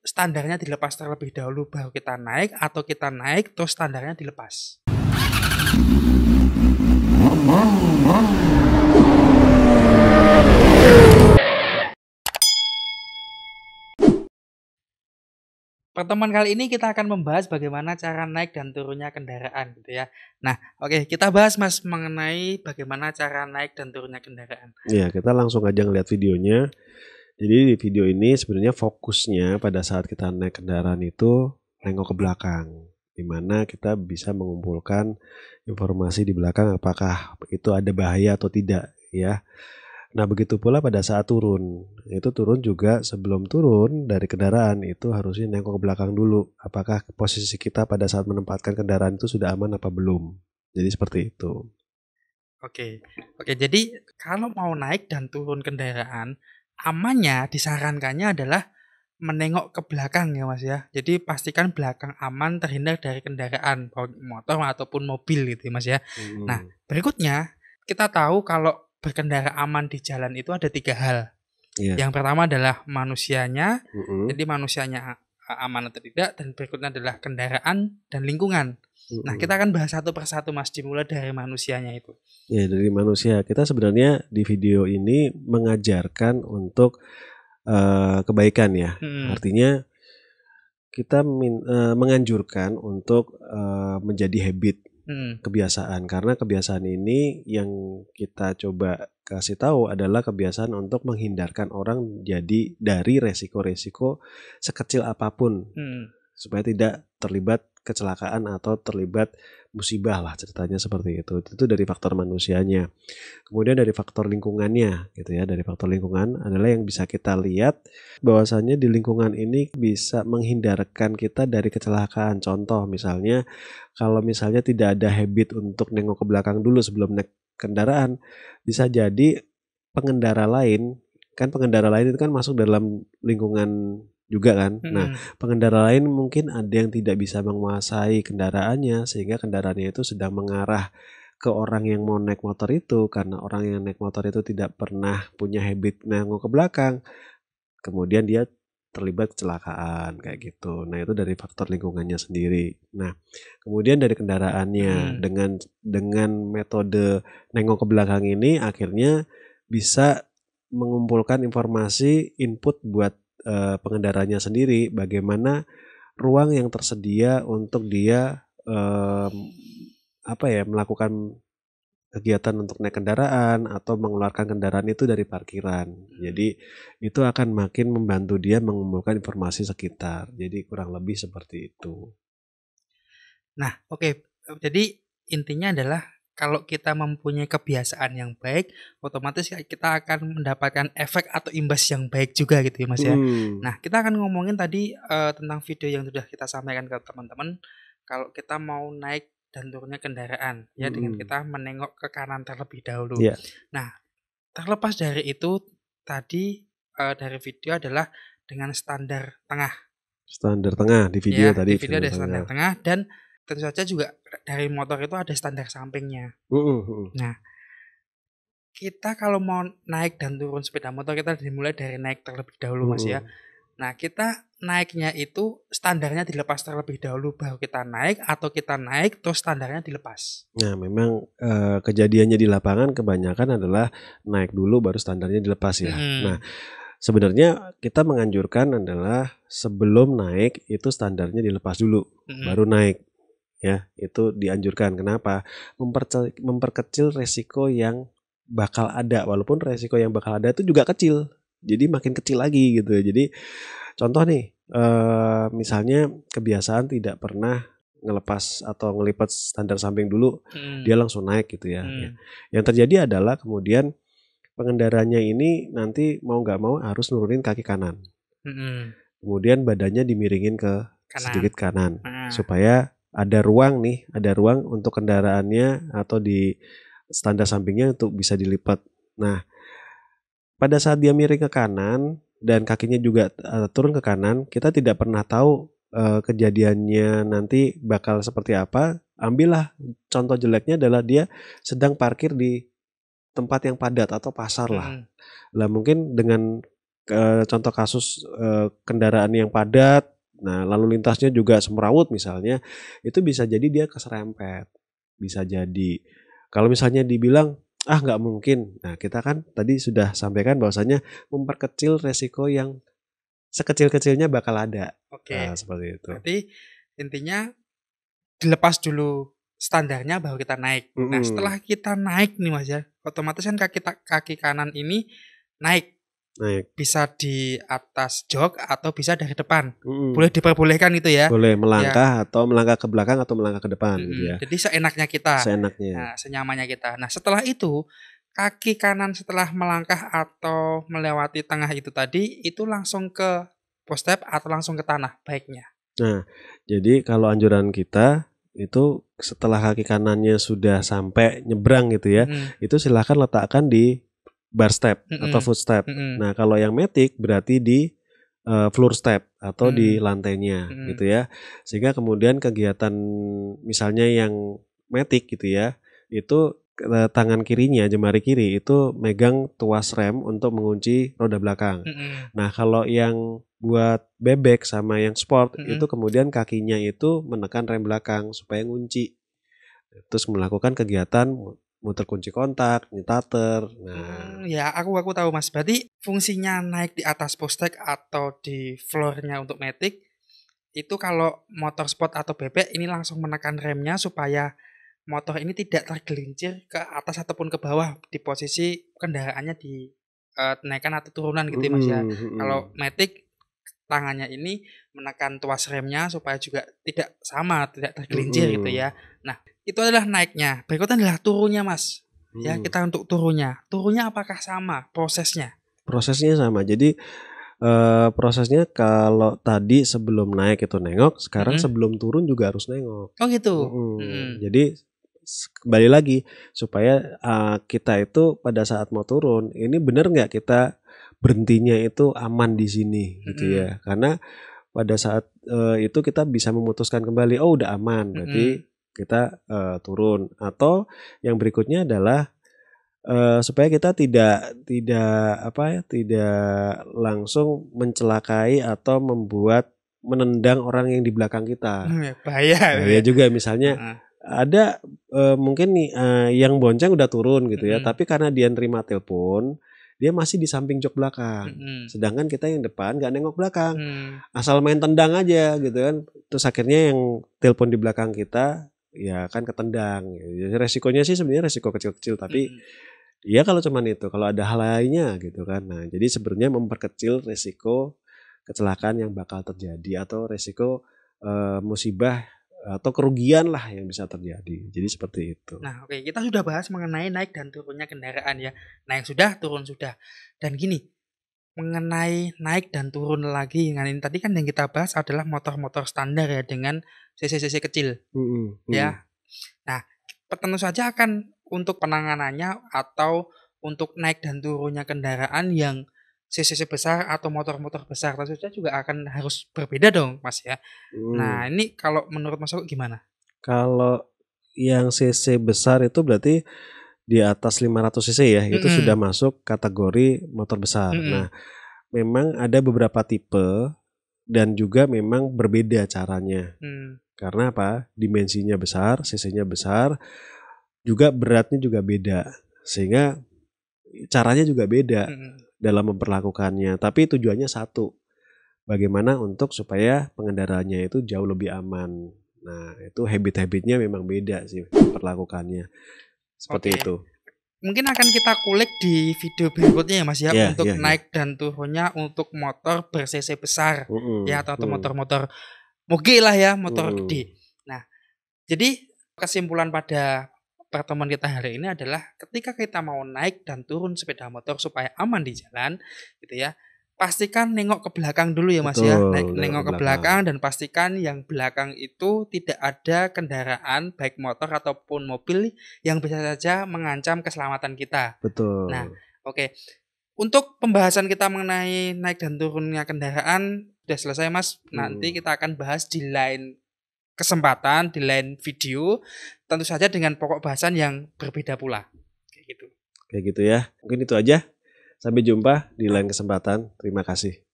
standarnya dilepas terlebih dahulu baru kita naik, atau kita naik terus standarnya dilepas? Pertemuan kali ini kita akan membahas bagaimana cara naik dan turunnya kendaraan gitu ya. Nah, oke, kita bahas Mas mengenai bagaimana cara naik dan turunnya kendaraan. Ya, kita langsung aja ngeliat videonya. Jadi di video ini sebenarnya fokusnya pada saat kita naik kendaraan itu nengok ke belakang, dimana kita bisa mengumpulkan informasi di belakang apakah itu ada bahaya atau tidak ya. Nah begitu pula pada saat turun, itu turun juga sebelum turun dari kendaraan itu harusnya nengok ke belakang dulu, apakah posisi kita pada saat menempatkan kendaraan itu sudah aman apa belum. Jadi seperti itu. Oke, jadi kalau mau naik dan turun kendaraan, amannya disarankannya adalah menengok ke belakang ya Mas ya. Jadi pastikan belakang aman, terhindar dari kendaraan, baik motor ataupun mobil gitu ya Mas ya. Nah, berikutnya kita tahu kalau berkendara aman di jalan itu ada 3 hal. Iya. Yang pertama adalah manusianya, jadi manusianya aman atau tidak, dan berikutnya adalah kendaraan dan lingkungan. Nah, kita akan bahas satu persatu Mas, dimulai dari manusianya itu. Ya, dari manusia. Kita sebenarnya di video ini mengajarkan untuk kebaikan ya. Artinya kita menganjurkan untuk menjadi habit, kebiasaan. Karena kebiasaan ini yang kita coba kasih tahu adalah kebiasaan untuk menghindarkan orang jadi dari resiko-resiko sekecil apapun. Supaya tidak terlibat kecelakaan atau terlibat musibah lah, ceritanya seperti itu. Itu dari faktor manusianya. Kemudian dari faktor lingkungannya gitu ya. Dari faktor lingkungan adalah yang bisa kita lihat bahwasannya di lingkungan ini bisa menghindarkan kita dari kecelakaan. Contoh misalnya kalau misalnya tidak ada habit untuk nengok ke belakang dulu sebelum naik kendaraan, bisa jadi pengendara lain itu kan masuk dalam lingkungan juga kan. Nah, pengendara lain mungkin ada yang tidak bisa menguasai kendaraannya sehingga kendaraannya itu sedang mengarah ke orang yang mau naik motor itu, karena orang yang naik motor itu tidak pernah punya habit nengok ke belakang. Kemudian dia terlibat kecelakaan kayak gitu. Nah, itu dari faktor lingkungannya sendiri. Nah, kemudian dari kendaraannya dengan metode nengok ke belakang ini akhirnya bisa mengumpulkan informasi input buat pengendaranya sendiri, bagaimana ruang yang tersedia untuk dia melakukan kegiatan untuk naik kendaraan atau mengeluarkan kendaraan itu dari parkiran. Jadi itu akan makin membantu dia mengumpulkan informasi sekitar. Jadi kurang lebih seperti itu. Nah, oke. Jadi intinya adalah kalau kita mempunyai kebiasaan yang baik, otomatis kita akan mendapatkan efek atau imbas yang baik juga gitu ya Mas ya. Nah, kita akan ngomongin tadi tentang video yang sudah kita sampaikan ke teman-teman. Kalau kita mau naik dan turunnya kendaraan ya dengan kita menengok ke kanan terlebih dahulu. Yeah. Nah, terlepas dari itu tadi dari video adalah dengan standar tengah. Standar tengah di video ya, tadi. Di video ada standar tengah, dan tentu saja juga dari motor itu ada standar sampingnya. Nah, kita kalau mau naik dan turun sepeda motor, kita dimulai dari naik terlebih dahulu Mas ya. Nah, kita naiknya itu standarnya dilepas terlebih dahulu baru kita naik, atau kita naik terus standarnya dilepas? Nah, memang kejadiannya di lapangan kebanyakan adalah naik dulu baru standarnya dilepas ya. Nah, sebenarnya kita menganjurkan adalah sebelum naik itu standarnya dilepas dulu, baru naik. Ya, itu dianjurkan. Kenapa? Memperkecil resiko yang bakal ada, walaupun resiko yang bakal ada itu juga kecil. Jadi makin kecil lagi gitu. Jadi contoh nih, misalnya kebiasaan tidak pernah ngelepas atau ngelipat standar samping dulu, dia langsung naik gitu ya. Yang terjadi adalah kemudian pengendaranya ini nanti mau nggak mau harus nurunin kaki kanan. Kemudian badannya dimiringin ke sedikit kanan supaya ada ruang untuk kendaraannya atau di standar sampingnya untuk bisa dilipat. Nah, pada saat dia miring ke kanan dan kakinya juga turun ke kanan, kita tidak pernah tahu kejadiannya nanti bakal seperti apa. Ambillah contoh jeleknya adalah dia sedang parkir di tempat yang padat atau pasar lah. Lah mungkin dengan contoh kasus kendaraan yang padat, nah lalu lintasnya juga semrawut misalnya, itu bisa jadi dia keserempet, bisa jadi. Kalau misalnya dibilang nggak mungkin, nah kita kan tadi sudah sampaikan bahwasanya memperkecil resiko yang sekecil-kecilnya bakal ada. Oke. Seperti itu. Berarti intinya dilepas dulu standarnya baru kita naik. Nah, setelah kita naik nih Mas ya, otomatis kan kaki kanan ini naik. Bisa di atas jok atau bisa dari depan. Boleh diperbolehkan itu ya. Boleh melangkah atau melangkah ke belakang atau melangkah ke depan gitu ya. Jadi seenaknya kita. Seenaknya. Nah, senyamannya kita. Nah, setelah itu kaki kanan setelah melangkah atau melewati tengah itu tadi itu langsung ke post step atau langsung ke tanah baiknya. Nah, jadi kalau anjuran kita itu setelah kaki kanannya sudah sampai nyebrang gitu ya, itu silahkan letakkan di bar step atau foot step. Nah, kalau yang matic berarti di floor step atau di lantainya gitu ya. Sehingga kemudian kegiatan misalnya yang matic gitu ya, itu tangan kirinya, jemari kiri itu megang tuas rem untuk mengunci roda belakang. Nah, kalau yang buat bebek sama yang sport itu kemudian kakinya itu menekan rem belakang supaya ngunci. Terus melakukan kegiatan muter kunci kontak, nyetater. Nah, ya aku tahu Mas. Berarti fungsinya naik di atas postek atau di floornya untuk matic itu kalau motor sport atau bebek ini langsung menekan remnya supaya motor ini tidak tergelincir ke atas ataupun ke bawah di posisi kendaraannya di naikkan atau turunan gitu ya Mas ya. Kalau matic tangannya ini menekan tuas remnya supaya juga tidak sama, tidak tergelincir gitu ya. Nah, itu adalah naiknya. Berikutnya adalah turunnya Mas. Ya, kita untuk turunnya. Turunnya apakah sama prosesnya? Prosesnya sama. Jadi prosesnya kalau tadi sebelum naik itu nengok, sekarang sebelum turun juga harus nengok. Oh gitu. Jadi kembali lagi supaya kita itu pada saat mau turun ini benar nggak kita berhentinya itu aman di sini gitu ya. Karena pada saat itu kita bisa memutuskan kembali, oh udah aman, berarti kita turun. Atau yang berikutnya adalah supaya kita tidak langsung mencelakai atau menendang orang yang di belakang kita. Bahaya juga misalnya ada mungkin nih yang bonceng udah turun gitu ya, tapi karena dia nerima telepon, dia masih di samping jok belakang. Sedangkan kita yang depan gak nengok belakang. Asal main tendang aja gitu kan. Terus akhirnya yang telepon di belakang kita ya kan ketendang. Jadi resikonya sih sebenarnya resiko kecil-kecil, tapi ya kalau cuman itu, kalau ada hal lainnya gitu kan. Nah, jadi sebenarnya memperkecil resiko kecelakaan yang bakal terjadi atau resiko musibah atau kerugian lah yang bisa terjadi. Jadi seperti itu. Nah, oke, kita sudah bahas mengenai naik dan turunnya kendaraan ya. Naik sudah, turun sudah. Dan gini, mengenai naik dan turun lagi, nah ini tadi kan yang kita bahas adalah motor-motor standar ya dengan cc-cc kecil. Ya. Nah, tentu saja akan untuk penanganannya atau untuk naik dan turunnya kendaraan yang cc besar atau motor-motor besar tentu saja juga akan harus berbeda dong Mas ya. Nah ini kalau menurut Mas Oku gimana? Kalau yang cc besar itu berarti di atas 500 cc ya, itu sudah masuk kategori motor besar. Nah, memang ada beberapa tipe dan juga memang berbeda caranya. Karena apa? Dimensinya besar, cc-nya besar, juga beratnya juga beda. Sehingga caranya juga beda dalam memperlakukannya. Tapi tujuannya satu. Bagaimana untuk supaya pengendaranya itu jauh lebih aman. Nah, itu habit-habitnya memang beda sih perlakukannya. Seperti itu. Mungkin akan kita kulik di video berikutnya ya Mas ya, untuk naik dan turunnya untuk motor ber-cc besar ya atau motor-motor moge lah ya, motor gede. Nah, jadi kesimpulan pada pertemuan kita hari ini adalah ketika kita mau naik dan turun sepeda motor supaya aman di jalan gitu ya, pastikan nengok ke belakang dulu ya Mas ya. Nengok ke belakang dan pastikan yang belakang itu tidak ada kendaraan baik motor ataupun mobil yang bisa saja mengancam keselamatan kita. Betul. Nah, oke. Untuk pembahasan kita mengenai naik dan turunnya kendaraan sudah selesai Mas. Nanti kita akan bahas di lain kesempatan, di lain video, tentu saja dengan pokok bahasan yang berbeda pula. Kayak gitu. Kayak gitu ya. Mungkin itu aja Sampai jumpa di lain kesempatan. Terima kasih.